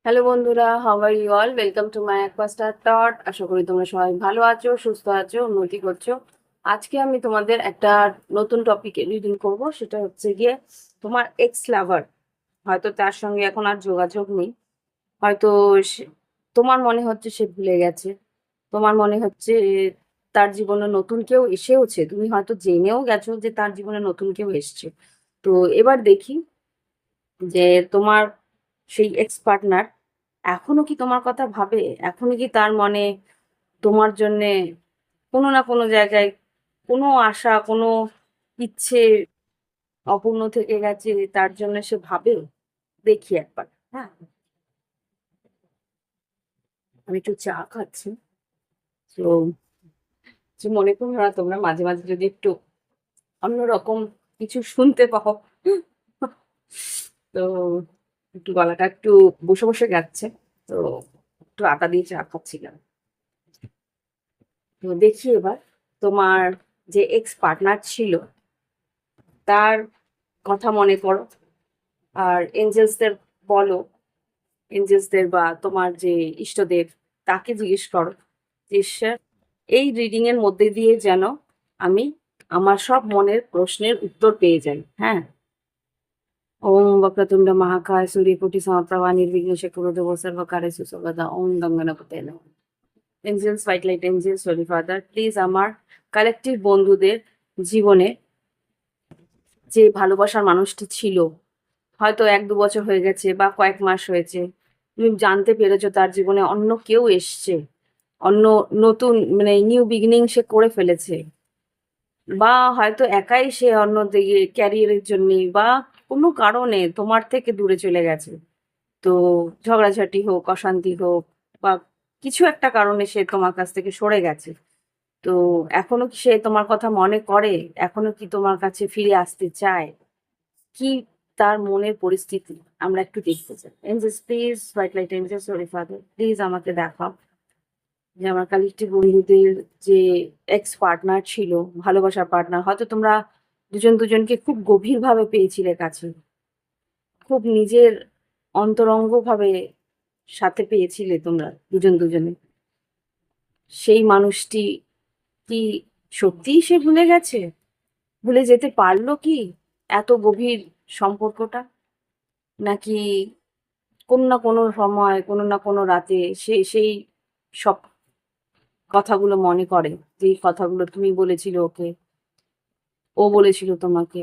Hello বন্ধুরা, how are you all? Welcome to my Aquastar talk. আশা করি তোমরা সবাই ভালো আছো, সুস্থ আছো, উন্নতি করছো। আজকে আমি তোমাদের একটা নতুন টপিকে রিডিং করব। সেটা হচ্ছে গিয়ে তোমার এক্স লাভার। হয়তো তার সঙ্গে এখন আর যোগাযোগ নেই। হয়তো তোমার মনে হচ্ছে সে ভুলে গেছে। তোমার মনে হচ্ছে তার জীবনে নতুন কেউ এসেওছে। তুমি হয়তো জেনেও গেছো যে তার জীবনে নতুন কেউ এসছে। তো এবার দেখি যে তোমার সেই এক্স পার্টনার এখনো কি তোমার কথা ভাবে, এখনো কি তার মনে তোমার জন্যে কোনো না কোনো জায়গায় কোনো আশা, কোনো ইচ্ছে অপূর্ণ থেকে গেছে, তার জন্য সে ভাবে। দেখি একবার। হ্যাঁ, আমি একটু চা খাচ্ছি। তো যে মনে করো না, তোমরা মাঝে মাঝে যদি একটু অন্যরকম কিছু শুনতে পাও, তো একটু গলাটা একটু বসে বসে যাচ্ছে। তো একটু আটা দিয়ে চা খাচ্ছিলাম। তো দেখি এবার তোমার যে এক্স পার্টনার ছিল তার কথা মনে করো, আর এঞ্জেলসদের বলো, এঞ্জেলসদের বা তোমার যে ইষ্টদেব তাকে জিজ্ঞেস করো যে ঈশ্বর, এই রিডিং এর মধ্যে দিয়ে যেন আমি আমার সব মনের প্রশ্নের উত্তর পেয়ে যাই। হ্যাঁ, ওম বক্রতুণ্ড মহাকায় সূর্যকোটি সমপ্রভা নির্বিঘ্নে কুরুদেব সর্বকার্যেষু সর্বদা। ওম গং গণপতয়ে নমঃ। Angels, white light angels, holy father, please আমার কালেকটিভ বন্ধুদের জীবনে যে ভালোবাসার মানুষটি ছিল, হয়তো ১-২ বছর হয়ে গেছে বা কয়েক মাস হয়েছে, তুমি জানতে পেরেছো তার জীবনে অন্য কেউ এসছে, অন্য নতুন মানে নিউ বিগিনিং সে করে ফেলেছে, বা হয়তো একাই সে অন্য দিকে ক্যারিয়ারের জন্য বা কোনো কারণে তোমার থেকে দূরে চলে গেছে। তো ঝগড়াঝাটি হোক, অশান্তি হোক, বা কিছু একটা কারণে সে তোমার কাছ থেকে সরে গেছে। তো এখনো কি সে তোমার কথা মনে করে? এখনো কি তোমার কাছে ফিরে আসতে চায়? কি তার মনের পরিস্থিতি আমরা একটু দেখতে চাই। Angels please, white light angels, holy father, please আমাকে দেখাও যে আমার কালেক্টিভ বন্ধুদের যে এক্স পার্টনার ছিল, ভালোবাসার পার্টনার, হয়তো তোমরা দুজন দুজনকে খুব গভীরভাবে পেয়েছিলে কাছে, খুব নিজের অন্তরঙ্গ ভাবে সাথে পেয়েছিলে তোমরা দুজন দুজনে। সেই মানুষটি কি সত্যিই সে ভুলে গেছে? ভুলে যেতে পারলো কি এত গভীর সম্পর্কটা? নাকি কোনো না কোনো সময়, কোনো না কোনো রাতে সে সেই সব কথাগুলো মনে করে, যেই কথাগুলো তুমি বলেছিলে ওকে, ও বলেছিল তোমাকে?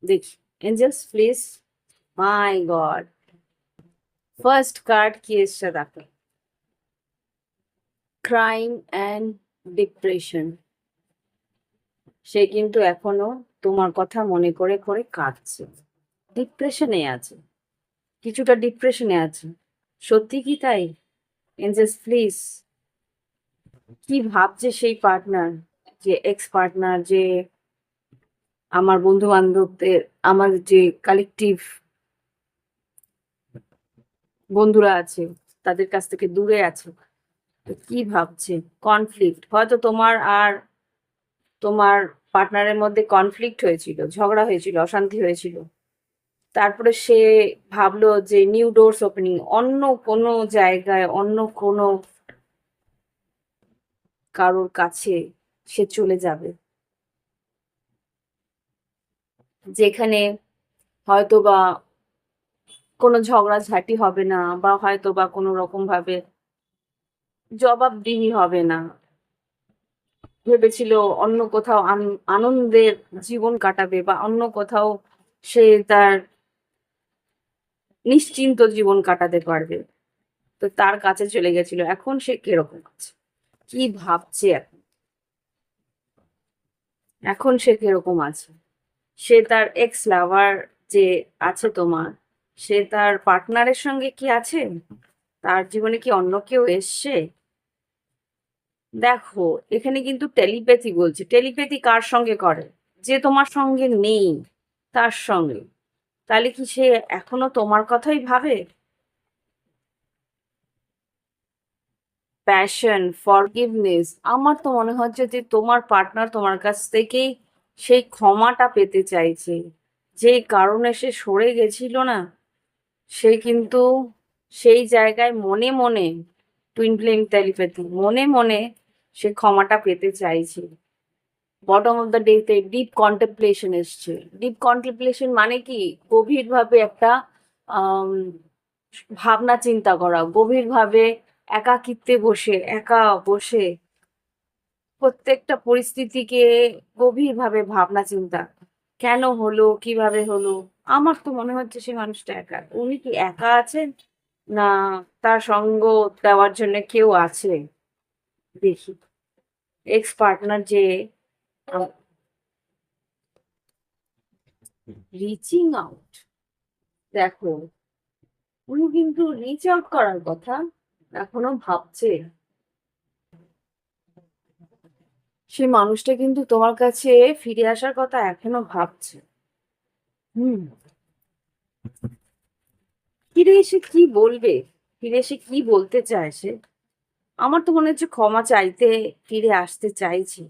দেখি, Angeles please. My god, first card কি এসছে দেখো, ক্রাইম অ্যান্ড ডিপ্রেশন। সে কিন্তু এখনো তোমার কথা মনে করে করে কাঁদছে, ডিপ্রেশনে আছে, কিছুটা ডিপ্রেশনে আছে। সত্যি কি তাই? এঞ্জেলস প্লিজ, কি ভাবছে সেই পার্টনার, যে এক্স পার্টনার, যে আমার বন্ধু বান্ধবদের, আমার যে কালেকটিভ বন্ধুরা আছে তাদের কাছ থেকে দূরে আছে, তো কি ভাবছে? কনফ্লিক্ট, হয়তো তোমার আর তোমার পার্টনারের মধ্যে কনফ্লিক্ট হয়েছিল, ঝগড়া হয়েছিল, অশান্তি হয়েছিল। তারপরে সে ভাবলো যে নিউ ডোরস ওপেনিং, অন্য কোনো জায়গায়, অন্য কোনো কারোর কাছে সে চলে যাবে, যেখানে হয়তো বা কোনো ঝগড়াঝাটি হবে না, বা হয়তো বা কোনো রকম ভাবে জবাবদিহি হবে না। ভেবেছিল অন্য কোথাও আনন্দের জীবন কাটাবে, বা অন্য কোথাও সে তার নিশ্চিন্ত জীবন কাটাতে পারবে। তো তার কাছে চলে গেছিল। এখন সে কিরকম আছে, কি ভাবছে এখন, এখন সে কিরকম আছে? সে তার এক্স লাভার যে আছে তোমার, সে তার পার্টনারের সঙ্গে কি আছে? তার জীবনে কি অন্য কেউ এসছে? দেখো, এখানে কিন্তু টেলিপ্যাথি বলছে। টেলিপ্যাথি কার সঙ্গে করে? যে তোমার সঙ্গে নেই তার সঙ্গে। তাহলে কি সে এখনো তোমার কথাই ভাবে? প্যাশন, ফরগিভনেস, আমার তো মনে হচ্ছে যে তোমার পার্টনার তোমার কাছ থেকেই সেই ক্ষমাটা পেতে চাইছে। যে কারণে সে সরে গেছিল না, সে কিন্তু সেই জায়গায় মনে মনে টুইন ফ্লেম টেলিপ্যাথি মনে মনে সে ক্ষমাটা পেতে চাইছে। বটম অফ দ্য ডেতে ডিপ কন্টেম্পলেশন এসছে। ডিপ কন্টেম্পলেশন মানে কি, গভীরভাবে একটা আম, ভাবনা চিন্তা করা, গভীরভাবে একাকিত্বে বসে একা বসে প্রত্যেকটা পরিস্থিতিকে গভীরভাবে ভাবনা চিন্তা, কেন হলো, কিভাবে হলো। আমার তো মনে হচ্ছে সে মানুষটা একা। উনি কি একা আছেন, না তার সঙ্গ দেওয়ার জন্য কেউ আছে? দেখি এক্স পার্টনার যে রিচিং আউট, দেখো উনি কিন্তু রিচ আউট করার কথা এখনো ভাবছে। সে মানুষটা কিন্তু তোমার কাছে ফিরে আসার কথা এখনো ভাবছে। হুম, ফিরে এসে কি বলবে, ফিরে এসে কি বলতে চায় সে? আমার তো মনে হচ্ছে ক্ষমা চাইতে ফিরে আসতে চাইছি।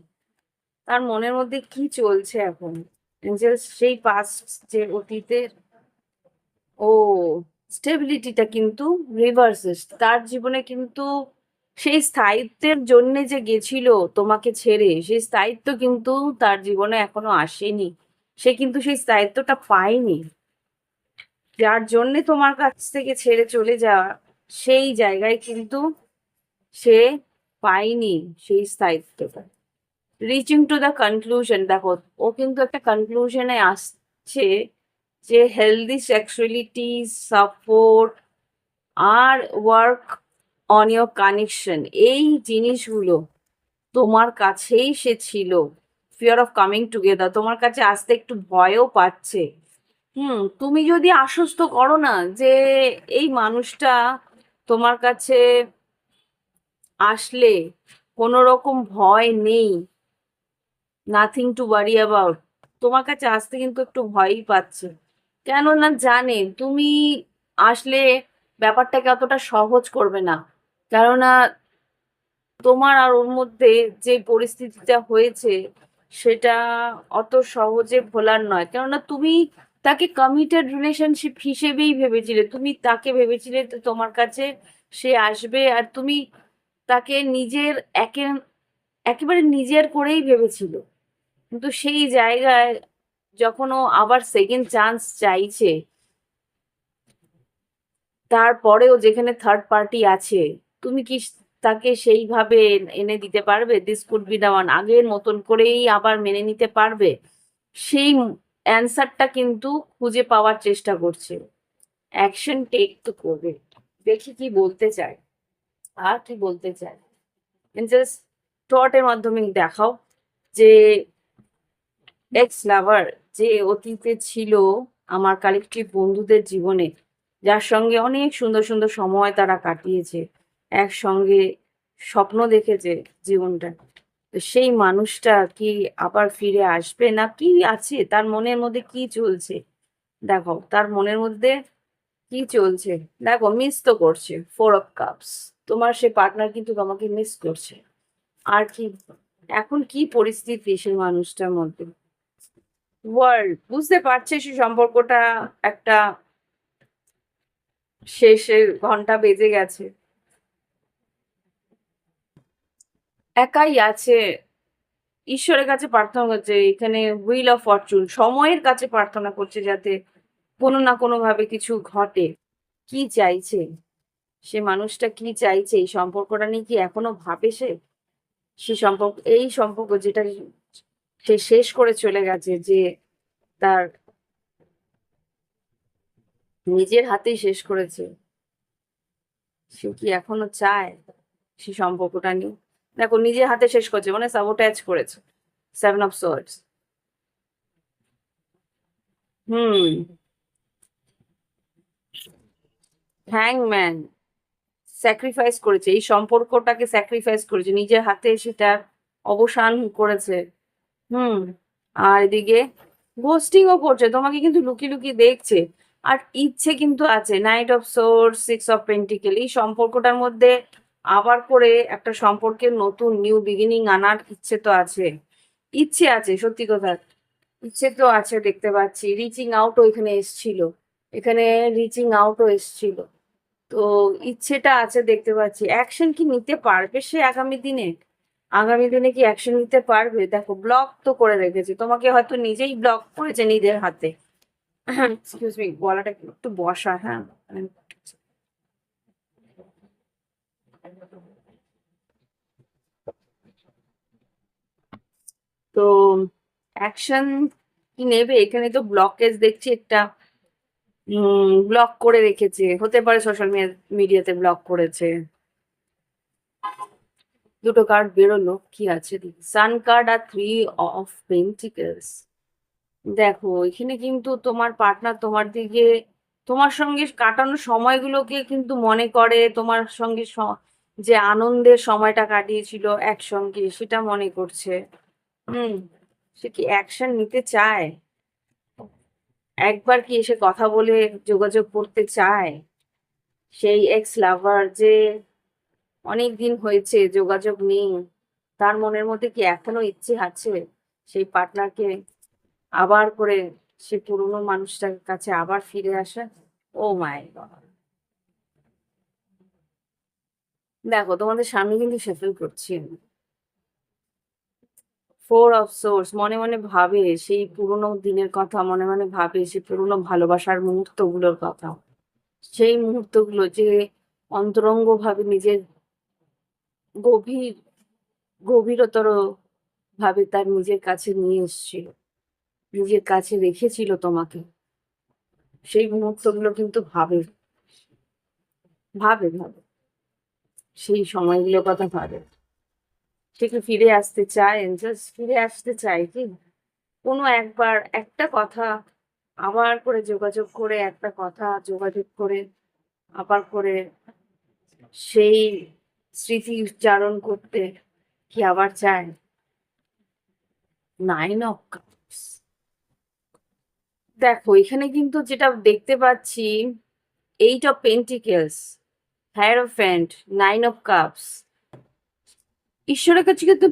তার মনের মধ্যে কি চলছে এখন? এঞ্জেল সেই পাস্ট যে অতীতের, ও স্টেবিলিটিটা কিন্তু রিভার্স, তার জীবনে কিন্তু সেই স্থায়িত্বের জন্য যে গেছিল তোমাকে ছেড়ে, সেই স্থায়িত্ব কিন্তু তার জীবনে এখনো আসেনি। সে কিন্তু সেই স্থায়িত্বটা পায়নি, যার জন্য তোমার কাছ থেকে ছেড়ে চলে যাওয়া। সেই জায়গায় কিন্তু সে পায়নি সেই স্থায়িত্বটা। রিচিং টু দ্য কনক্লুশন, দেখো ও কিন্তু একটা কনক্লুশনে আসছে যে হেলদি সেক্সুয়ালিটি সাপোর্ট আর ওয়ার্ক অন ইয়োর কানেকশন, এই জিনিসগুলো তোমার কাছেই সে ছিল। ফিয়ার অফ কামিং টুগেদার, তোমার কাছে আসতে একটু ভয়ও পাচ্ছে। তুমি যদি আশ্বস্ত করো না যে এই মানুষটা তোমার কাছে আসলে কোনো রকম ভয় নেই, নাথিং টু ওয়ারি অ্যাবাউট, তোমার কাছে আসতে কিন্তু একটু ভয়ই পাচ্ছে। কেননা জানে তুমি আসলে ব্যাপারটাকে অতটা সহজ করবে না। কেননা তোমার আর ওর মধ্যে যে পরিস্থিতিটা হয়েছে সেটা অত সহজে ভোলার নয়। কেননা তুমি তাকে কমিটেড রিলেশনশিপ হিসেবেই ভেবেছিলে, তুমি তাকে ভেবেছিলে যে তোমার কাছে সে আসবে, আর তুমি তাকে নিজের একে একেবারে নিজের করেই ভেবেছিল। কিন্তু সেই জায়গায় যখন ও আবার সেকেন্ড চান্স চাইছে, তারপরেও যেখানে থার্ড পার্টি আছে, তুমি কি তাকে সেইভাবে এনে দিতে পারবে? This could be the one, আগের মতন করেই আবার মেনে নিতে পারবে? সেই অ্যান্সারটা কিন্তু খুঁজে পাওয়ার চেষ্টা করছে। অ্যাকশন টেক তো করবে। দেখি কি বলতে চায়, আর কি বলতে চায়। জাস্ট থটের মাধ্যমে দেখাও যে এক্স লাভার যে অতীতে ছিল আমার কালেকটিভ বন্ধুদের জীবনে, যার সঙ্গে অনেক সুন্দর সুন্দর সময় তারা কাটিয়েছে, একসঙ্গে স্বপ্ন দেখেছে জীবনটা, তো সেই মানুষটা কি আবার ফিরে আসবে, না কি আছে তার মনের মধ্যে, কি চলছে দেখো তার মনের মধ্যে কি চলছে। দেখো মিস তো করছে, 4 অফ কাপস, তোমার সে পার্টনার কিন্তু তোমাকে মিস করছে। আর কি, এখন কি পরিস্থিতি সেই মানুষটার মধ্যে, ওয়ার্ল্ড বুঝতে পারছে সে সম্পর্কটা একটা শেষের ঘন্টা বেজে গেছে, একাই আছে, ঈশ্বরের কাছে প্রার্থনা করছে, এখানে হুইল অফ ফরচুন সময়ের কাছে প্রার্থনা করছে যাতে কোনো না কোনো ভাবে কিছু ঘটে। কি চাইছে সে মানুষটা, কি চাইছে? এই সম্পর্কটা নিয়ে কি এখনো ভাবে সে? সে সম্পর্ক, এই সম্পর্ক যেটা সে শেষ করে চলে গেছে, যে তার নিজের হাতেই শেষ করেছে, সে কি এখনো চায় সে সম্পর্কটা নিয়ে? দেখো নিজের হাতে শেষ করছে মানে সাবোটাজ করেছে, 7 অফ সোর্ডস। হুম, হ্যাংম্যান স্যাক্রিফাইস করেছে, এই সম্পর্কটাকে স্যাক্রিফাইস করেছে, নিজের হাতে সেটার অবসান করেছে। হুম, আর এদিকে গোস্টিংও করছে, তোমাকে কিন্তু লুকিয়ে লুকিয়ে দেখছে। আর ইচ্ছে কিন্তু আছে, night of swords, 6 of pentacle, এই সম্পর্কটার মধ্যে আবার করে একটা সম্পর্কের নতুন নিউ বিগিনিং আনার ইচ্ছে তো আছে, ইচ্ছে আছে সত্যি কথা, ইচ্ছে তো আছে দেখতে পাচ্ছি। রিচিং আউটও এখানে এসছিল, এখানে রিচিং আউটও এসছিল। তো ইচ্ছেটা আছে দেখতে পাচ্ছি, অ্যাকশন কি নিতে পারবে সে আগামী দিনে? আগামী দিনে কি অ্যাকশন নিতে পারবে? দেখো ব্লক তো করে রেখেছে তোমাকে, হয়তো নিজেই ব্লক করেছে নিজের হাতে। এক্সকিউজ মি, গলাটা একটু বসা, হ্যাঁ। তো অ্যাকশন কি নেবে? এখানে তো ব্লকেজ দেখছি একটা, ব্লক করে রেখেছে, হতে পারে সোশ্যাল মিডিয়াতে ব্লক করেছে। দুটো কার্ড বেরোলো, কি আছে সান কার্ড আর 3 অফ পেন্টিকলস। দেখো এখানে কিন্তু তোমার পার্টনার তোমার দিকে, তোমার সঙ্গে কাটানো সময়গুলোকে কিন্তু মনে করে, তোমার সঙ্গে যে আনন্দের সময়টা কাটিয়েছিল একসঙ্গে সেটা মনে করছে। হুম। সে কি অ্যাকশন নিতে চায়? একবার কি এসে কথা বলে যোগাযোগ করতে চায়? সেই এক্স লাভার যে অনেক দিন হয়েছে যোগাযোগ নেই, তার মনের মধ্যে কি এখনো ইচ্ছে আছে সেই পার্টনারকে আবার করে, সে পুরনো মানুষটার কাছে আবার ফিরে আসা? ও মাই গড। দেখো তোমাদের সামনে কিন্তু শেফেল করছি, 4 অফ সোর্স, মনে মনে ভাবে সেই পুরনো দিনের কথা, মনে মনে ভাবে সেই পুরনো ভালোবাসার মুহূর্তগুলোর কথা, সেই মুহূর্তগুলো যে অন্তরঙ্গ ভাবে নিজের গভীর গভীরতর ভাবে তার নিজের কাছে নিয়ে এসেছিল, নিজের কাছে রেখেছিল তোমাকে। সেই মুহূর্তগুলো কিন্তু ভাবে ভাবে ভাবে সেই সময়গুলোর কথা ভাবে। সে কি ফিরে আসতে চায়? জাস্ট ফিরে আসতে চায় কি? কোনো একবার একটা কথা আবার করে যোগাযোগ করে, একটা কথা যোগাযোগ করে আবার করে সেই স্মৃতি উচ্চারণ করতে কি আবার চায়? 9 অফ কাপস। দেখো এখানে কিন্তু যেটা দেখতে পাচ্ছি, 8 অফ পেন্টিকেলস, হায়ারোফ্যান্ট, 9 অফ কাপস। ঈশ্বরের কাছে কিন্তু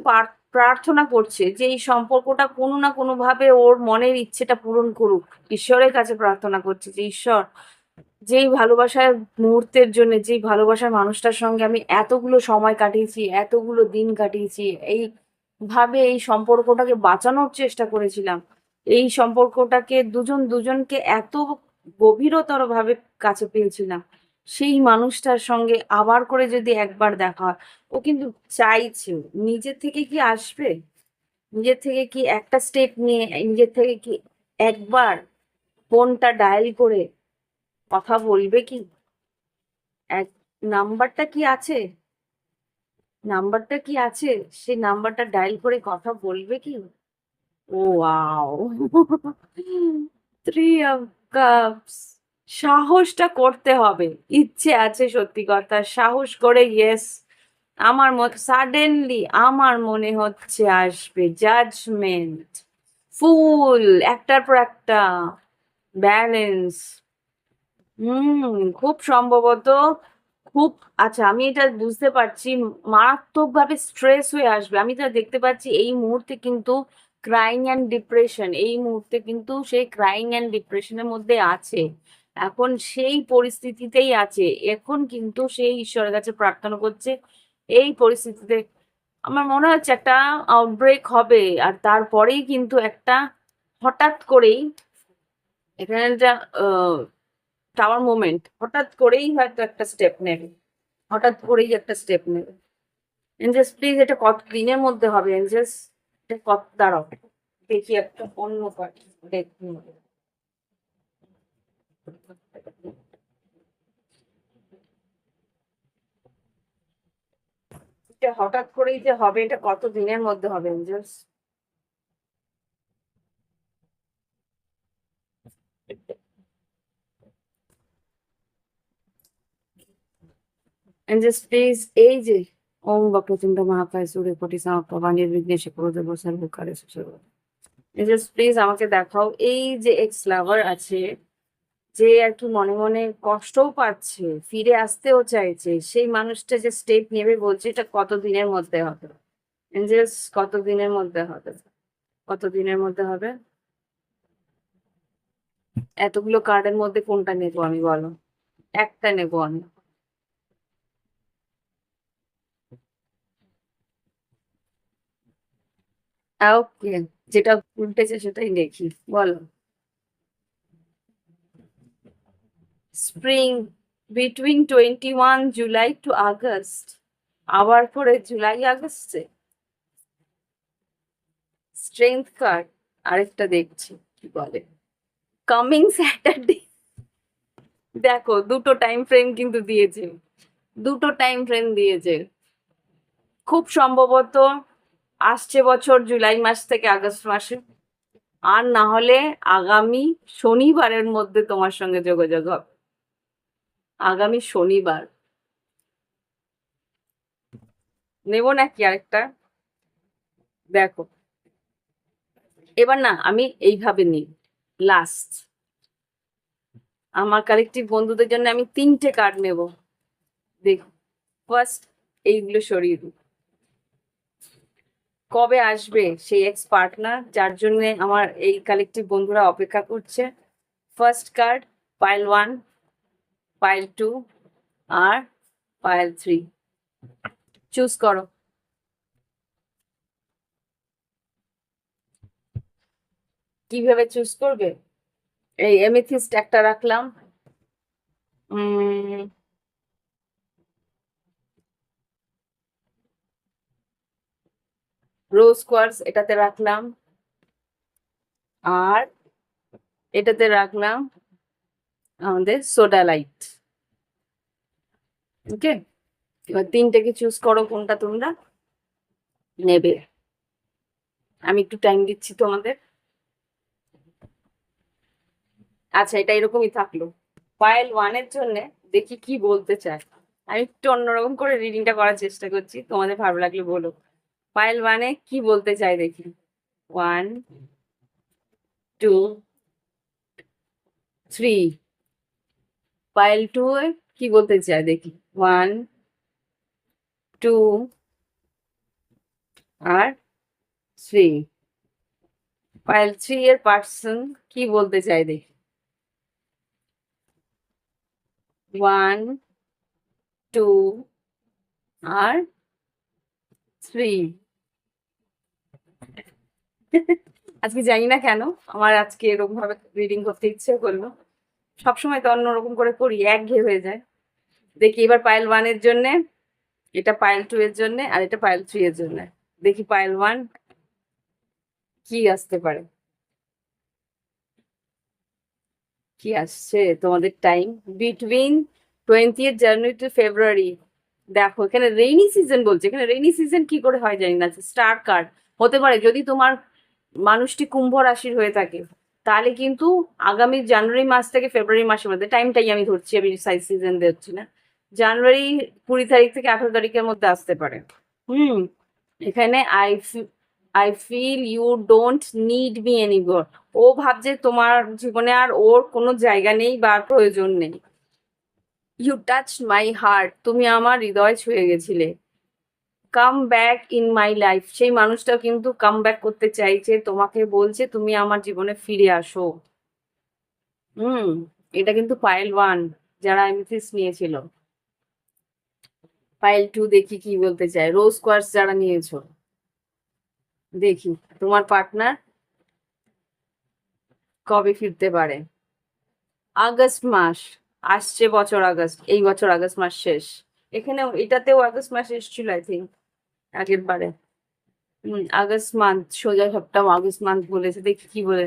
প্রার্থনা করছে যে এই সম্পর্কটা কোনো না কোনো ভাবে ওর মনের ইচ্ছেটা পূরণ করুক। ঈশ্বরের কাছে প্রার্থনা করছে যে ঈশ্বর, যেই ভালোবাসার মুহূর্তের জন্য, যেই ভালোবাসার মানুষটার সঙ্গে আমি এতগুলো সময় কাটিয়েছি, এতগুলো দিন কাটিয়েছি, এই ভাবে এই সম্পর্কটাকে বাঁচানোর চেষ্টা করেছিলাম, এই সম্পর্কটাকে দুজন দুজনকে এত গভীরতর ভাবে কাছে পেয়েছিলাম, সেই মানুষটার সঙ্গে আবার করে যদি একবার দেখা হয়, ও কিন্তু চাইছে। নিজের থেকে কি আসবে? নিজের থেকে কি একটা স্টেপ নিয়ে, নিজের থেকে কি একবার ফোনটা ডায়াল করে কথা বলবে কি? এক নাম্বারটা কি আছে? নাম্বারটা কি আছে? সেই নাম্বারটা ডায়াল করে কথা বলবে কি? ও ওয়াও। 3 of cups. সাহসটা করতে হবে। ইচ্ছে আছে সত্যি কথা, সাহস করে ইয়েস। আমার সাডেনলি আমার মনে হচ্ছে আসবে জাজমেন্ট, ফুল, একটার পর একটা, ব্যালেন্স। খুব সম্ভবত, খুব, আচ্ছা আমি এটা বুঝতে পারছি, মারাত্মকভাবে স্ট্রেস হয়ে আসবে। আমি যা দেখতে পাচ্ছি এই মুহূর্তে কিন্তু ক্রাইং অ্যান্ড ডিপ্রেশন, এই মুহূর্তে কিন্তু সেই ক্রাইং অ্যান্ড ডিপ্রেশনের মধ্যে আছে, এখন সেই পরিস্থিতিতেই আছে। এখন কিন্তু সেই ঈশ্বরের কাছে প্রার্থনা করছে এই পরিস্থিতিতে। আমার মনে হচ্ছে একটা আউটব্রেক হবে, আর তারপরেই কিন্তু একটা হঠাৎ করেই এখানে যা টাওয়ার মোমেন্ট, হঠাৎ করেই হয়তো একটা স্টেপ নেবে, হঠাৎ করেই একটা স্টেপ নেবে। এঞ্জেলস প্লিজ, এটা কত দিনের মধ্যে হবে এঞ্জেলস? এটা কত, দাঁড়াও দেখি একটা অন্য কার্ড দেখুন। এটা হঠাৎ করেই যে হবে, এটা কত দিনের মধ্যে হবে এঞ্জেলস? এঞ্জেলস প্লিজ, এই যে ওম বক্রতুণ্ড মহাকায় সূর্যকোটি সমপ্রভা নির্বিঘ্নে কুরু দেব সর্বকার্যে সর্বদা। এঞ্জেলস প্লিজ আমাকে দেখাও, এই যে এক্স লাভার আছে, যে আর কি মনে মনে কষ্টও পাচ্ছে, ফিরে আসতেও চাইছে, সেই মানুষটা যে স্টেপ নেবে বলছে, এটা কত দিনের মধ্যে হবে এঞ্জেলস? কত দিনের মধ্যে হবে? কত দিনের মধ্যে হবে? এতগুলো কার্ডের মধ্যে কোনটা নেবো আমি, বলো? একটা নেবো আমি। ওকে, যেটা উল্টেছে সেটাই দেখি, বলো। Spring between 21 July to August, আবার পরে জুলাই আগস্টে। স্ট্রেংথ কার্ড, আরেকটা দেখছি কি বলে। কামিং স্যাটারডে, দেখো দুটো টাইম ফ্রেম কিন্তু দিয়েছে, দুটো টাইম ফ্রেম দিয়েছে। খুব সম্ভবত আসছে বছর জুলাই মাস থেকে আগস্ট মাসে, আর না হলে আগামী শনিবারের মধ্যে তোমার সঙ্গে যোগাযোগ হবে। আগামী শনিবার নেব নাকি আরেকটা, দেখো। এবার না আমি এইভাবে নিই, লাস্ট আমার কালেকটিভ বন্ধুদের জন্য আমি 3টে কার্ড নেব। দেখো, ফার্স্ট এইগুলো সরিয়ে দিই। কবে আসবে সেই এক্স পার্টনার যার জন্য আমার এই কালেকটিভ বন্ধুরা অপেক্ষা করছে? ফার্স্ট কার্ড পাইল 1, পাইল 2 আর পাইল 3। চুজ করো। কিভাবে চুজ করবে? এই এমেথিস্ট একটা রাখলাম, রোজ কোয়ার্টজ এটাতে রাখলাম, আর এটাতে রাখলাম আমাদের সোডা লাইট। ওকে, এবার 3টেকে চুজ করো কোনটা তোমরা নেবে। আমি একটু টাইম দিচ্ছি তোমাদের। আচ্ছা, এটা এরকমই থাকলো। পাইল 1-এর জন্য দেখি কি বলতে চায়। আমি একটু অন্যরকম করে রিডিংটা করার চেষ্টা করছি, তোমাদের ভালো লাগলে বলো। পাইল 1-এ কি বলতে চাই দেখি। 1, 2, 3। পাইল 2-এ কি বলতে চায় দেখি। 1, 2 আর 3। পাইল 3-এর পার্সন কি বলতে চায় দেখি। 1, 2 আর 3। আজকে জানি না কেন আমার আজকে এরকম ভাবে রিডিং করতে ইচ্ছে করলো। সবসময় তো অন্যরকম করে করি, একঘেয়ে হয়ে যায়। দেখি এবার পাইল 1-এর জন্য, এটা পাইল 2-এর জন্য, আর এটা পাইল 3-এর জন্য। দেখি পাইল 1 কি আসতে পারে। কি আসছে তোমাদের টাইম? বিটুইন 20th জানুয়ারি টু ফেব্রুয়ারি। দেখো এখানে রেইনি সিজন বলছে, এখানে রেইনি সিজন কি করে হয় জানি না। স্টার কার্ড হতে পারে যদি তোমার মানুষটি কুম্ভ রাশির হয়ে থাকে, তাহলে কিন্তু আগামী জানুয়ারি মাস থেকে ফেব্রুয়ারি মাসের মধ্যে, টাইমটাই আমি ধরছি, আমি সাইজ সিজন দিচ্ছি না, জানুয়ারি 20 তারিখ থেকে 18 তারিখের মধ্যে আসতে পারে। এখানে I feel you don't need me anymore. ও ভাবছে তোমার জীবনে আর ওর কোনো জায়গা নেই বা প্রয়োজন নেই। ইউ টাচ মাই হার্ট, তুমি আমার হৃদয় ছুঁয়ে গেছিলে। Come back in my life, সেই মানুষটাও কিন্তু কাম ব্যাক করতে চাইছে, তোমাকে বলছে তুমি আমার জীবনে ফিরে আসো। হুম, এটা কিন্তু পাইল 1 যারা এমথিস নিয়েছিল। পাইল 2 দেখি কি বলতে চায়, রোজ কোয়ার্টজ যারা নিয়েছো। দেখি তোমার পার্টনার কবে ফিরতে পারে। আগস্ট মাস, আসছে বছর আগস্ট, এই বছর আগস্ট মাস শেষ। এখানেও এটাতেও আগস্ট মাস এসেছিল আই থিঙ্ক আগের বারে। আগস্ট মান্থ, সোজা সপ্তাহ আগস্ট মান্থ বলেছে। দেখি কি বলে।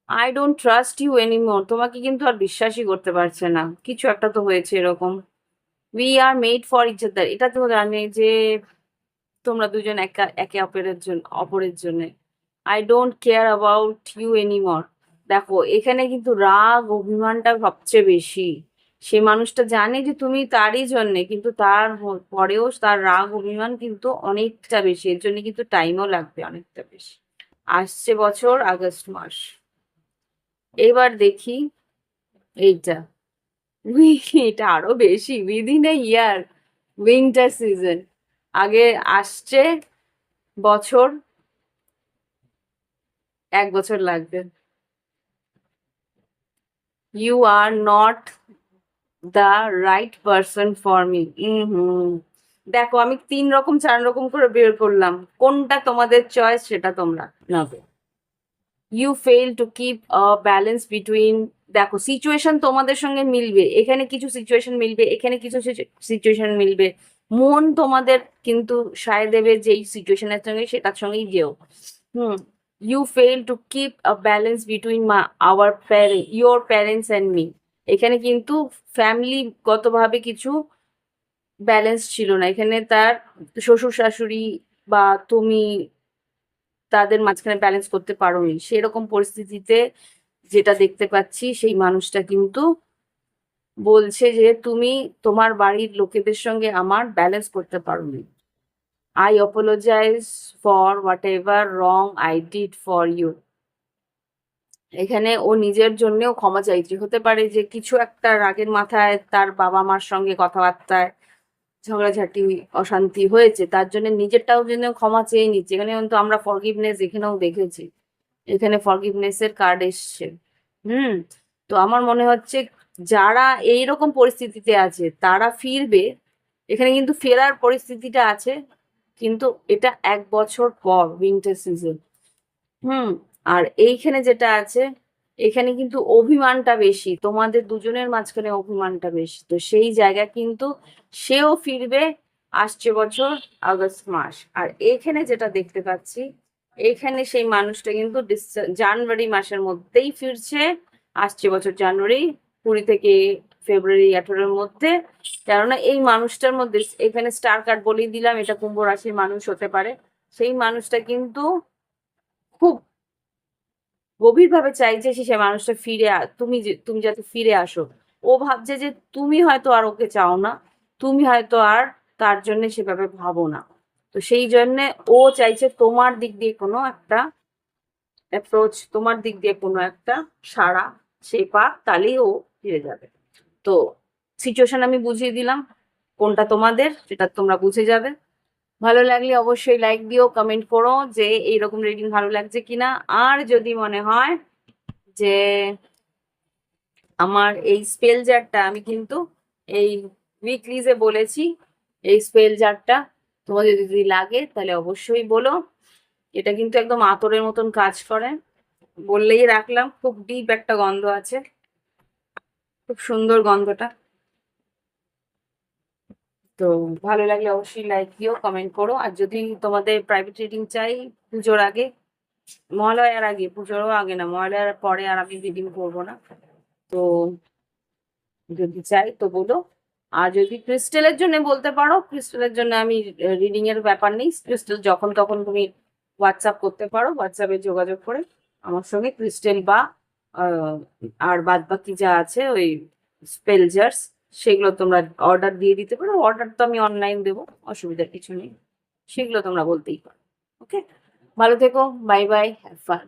I don't trust you anymore, তোমাকে কিন্তু আর বিশ্বাসই করতে পারছে না, কিছু একটা তো হয়েছে এরকম। We are made for each other, এটা তো জানে যে তোমরা দুজন একে অপরের জন্য। I don't care about you anymore. দেখো এখানে কিন্তু রাগ অভিমানটা সবচেয়ে বেশি। সে মানুষটা জানে যে তুমি তারই জন্যে, কিন্তু তার পরেও তার রাগ অভিমান কিন্তু অনেকটা বেশি, এর জন্য কিন্তু টাইমও লাগবে অনেকটা বেশি। আসছে বছর আগস্ট মাস। এবার দেখি এইটা, এটা আরো বেশি, within a year, winter season. আগে আসছে বছর, 1 বছর লাগবে। You are not the right person for me. দেখো আমি 3 রকম 4 রকম করে বের করলাম, কোনটা তোমাদের চয়েস সেটা তোমরা নাও। You fail to keep a balance between, দেখো সিচুয়েশন তোমাদের সঙ্গে মিলবে, এখানে কিছু সিচুয়েশন মিলবে, এখানে কিছু সিচুয়েশন মিলবে, মন তোমাদের কিন্তু সায় দেবে যেই সিচুয়েশনের সঙ্গে সেটার সঙ্গেই যেও। হুম। You fail to keep a balance between our parent, your parents and me. এখানে কিন্তু ফ্যামিলিগতভাবে কিছু ব্যালেন্স ছিল না, এখানে তার শ্বশুর শাশুড়ি বা তুমি তাদের মাঝখানে ব্যালেন্স করতে পারোনি, সেরকম পরিস্থিতিতে যেটা দেখতে পাচ্ছি সেই মানুষটা কিন্তু বলছে যে তুমি তোমার বাড়ির লোকেদের সঙ্গে আমার ব্যালেন্স করতে পারোনি। I apologize for whatever wrong I did for you. এখানে ও নিজের জন্যেও ক্ষমা চাইছে, হতে পারে যে কিছু একটা রাগের মাথায় তার বাবা মার সঙ্গে কথাবার্তায় ঝগড়াঝাটি অশান্তি হয়েছে, তার জন্য নিজেরটাও জন্য ক্ষমা চেয়ে নিচ্ছে। এখানে কিন্তু আমরা ফরগিভনেস এখানেও দেখেছি, এখানে ফরগিভনেস এর কার্ড এসছে। হুম। তো আমার মনে হচ্ছে যারা এইরকম পরিস্থিতিতে আছে তারা ফিরবে, এখানে কিন্তু ফেরার পরিস্থিতিটা আছে, কিন্তু এটা 1 বছর পর, উইন্টার সিজন। হুম। আর এইখানে যেটা আছে, এখানে কিন্তু অভিমানটা বেশি, তোমাদের দুজনের মাঝখানে অভিমানটা বেশি, তো সেই জায়গা কিন্তু সেও ফিরবে আসছে বছর আগস্ট মাস। আর এখানে যেটা দেখতে পাচ্ছি, এখানে সেই মানুষটা কিন্তু জানুয়ারি মাসের মধ্যেই ফিরছে, আসছে বছর জানুয়ারি 20 থেকে ফেব্রুয়ারি 18-এর মধ্যে। কেননা এই মানুষটার মধ্যে, এখানে স্টার কার্ড বলেই দিলাম, এটা কুম্ভ রাশির মানুষ হতে পারে, সেই মানুষটা কিন্তু খুব গভীরভাবে চাইছে সে মানুষটা তুমি যাতে ফিরে আসো। ও ভাবছে যে তুমি হয়তো আর ওকে চাও না, তুমি হয়তো আর তার জন্য সেভাবে ভাবো না, তো সেই জন্যে ও চাইছে তোমার দিক দিয়ে কোনো একটা অ্যাপ্রোচ, তোমার দিক দিয়ে কোনো একটা সাড়া সে পাক, তাহলেই ও ফিরে যাবে। তো সিচুয়েশন আমি বুঝিয়ে দিলাম, কোনটা তোমাদের সেটা তোমরা বুঝে যাবে। ভালো লাগলে অবশ্যই লাইক দিও, কমেন্ট করো যে এইরকম রিডিং ভালো লাগছে কিনা। আর যদি মনে হয় যে আমার এই স্পেল জারটা, আমি কিন্তু এই উইকলিজে বলেছি, এই স্পেল জারটা তোমাদের যদি লাগে তাহলে অবশ্যই বলো। এটা কিন্তু একদম আতরের মতন কাজ করে, বললেই রাখলাম, খুব ডিপ একটা গন্ধ আছে, খুব সুন্দর গন্ধটা। তো ভালো লাগলে অবশ্যই লাইক দিও, কমেন্ট করো। আর যদি তোমাদের প্রাইভেট রিডিং চাই পুজোর আগে, মহালয়ার আগে, পুজোরও আগে না, মহালয়ার পরে আর আমি রিডিং করবো না, তো যদি চাই তো বলো। আর যদি ক্রিস্টেলের জন্য বলতে পারো, ক্রিস্টেলের জন্য আমি রিডিং এর ব্যাপার নেই, ক্রিস্টেল যখন তখন তুমি হোয়াটসঅ্যাপ করতে পারো, হোয়াটসঅ্যাপে যোগাযোগ করে আমার সঙ্গে ক্রিস্টেল বা আর বাদ বাকি যা আছে ওই স্পেল জার্স, সেগুলো তোমরা অর্ডার দিয়ে দিতে পারো। অর্ডার তো আমি অনলাইন দেবো, অসুবিধার কিছু নেই, সেগুলো তোমরা বলতেই পারো। ওকে, ভালো থেকো, বাই বাই, হ্যাভ ফান।